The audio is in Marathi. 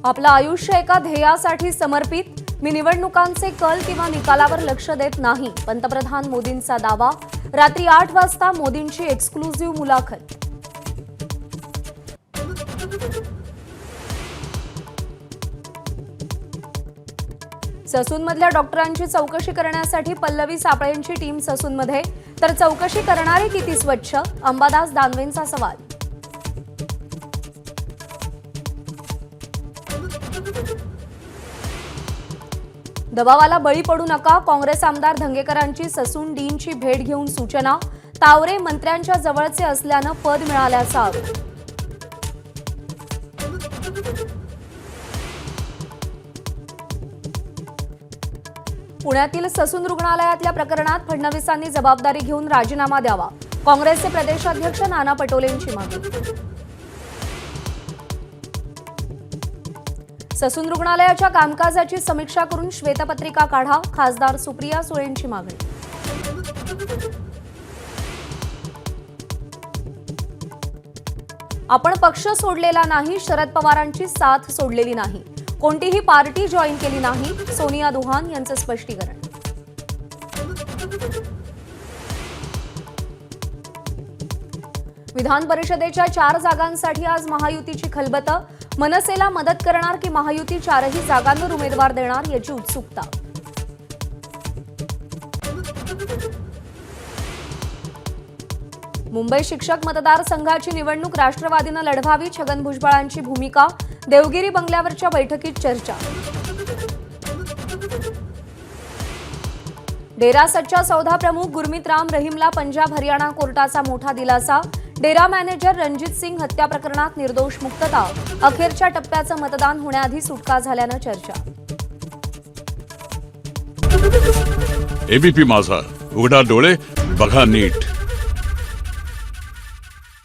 आपलं आयुष्य एका ध्येयासाठी समर्पित, मी निवडणुकांचे कल किंवा निकालावर लक्ष देत नाही, पंतप्रधान मोदींचा दावा। रात्री 8 वाजता मोदींची एक्सक्लुझिव्ह मुलाखत। ससूनमधल्या डॉक्टरांची चौकशी करण्यासाठी पल्लवी सापळेंची टीम ससूनमध्ये, तर चौकशी करणारे किती स्वच्छ, अंबादास दानवेंचा सवाल। दबावाला बळी पडू नका, काँग्रेस आमदार धंगेकरांची ससून डीनची भेट घेऊन सूचना। तावरे मंत्र्यांच्या जवळचे असल्यानं पद मिळाल्याचा आरोप। पुण्यातील ससून रुग्णालयातल्या प्रकरणात फडणवीसांनी जबाबदारी घेऊन राजीनामा द्यावा, काँग्रेसचे प्रदेशाध्यक्ष नाना पटोलेंची मागणी। ससून रुग्णालयाच्या कामकाजाची समीक्षा करून श्वेतपत्रिका काढा, खासदार सुप्रिया सुळेंची मागणी। आपण पक्ष सोडलेला नाही, शरद पवारांची साथ सोडलेली नाही, कोणतीही पार्टी जॉईन केली नाही, सोनिया दुहान यांचं स्पष्टीकरण। विधान परिषदेच्या 4 जागांसाठी आज महायुतीची खलबत, मनसेला मदत करणार की महायुती 4ही जागांवर उमेदवार देणार याची उत्सुकता। मुंबई शिक्षक मतदारसंघाची निवडणूक राष्ट्रवादीनं लढवावी, छगन भुजबळांची भूमिका, देवगिरी बंगल्यावरच्या बैठकीत चर्चा। डेरा सच्चा सौदा प्रमुख गुरमीत राम रहीमला पंजाब हरियाणा कोर्टाचा मोठा दिलासा, डेरा मॅनेजर रणजित सिंग हत्या प्रकरणात निर्दोष मुक्तता, अखेरच्या टप्प्याचं मतदान होण्याआधी सुटका झाल्यानं चर्चा। एबीपी माझा, उघडा डोळे बघा नीट।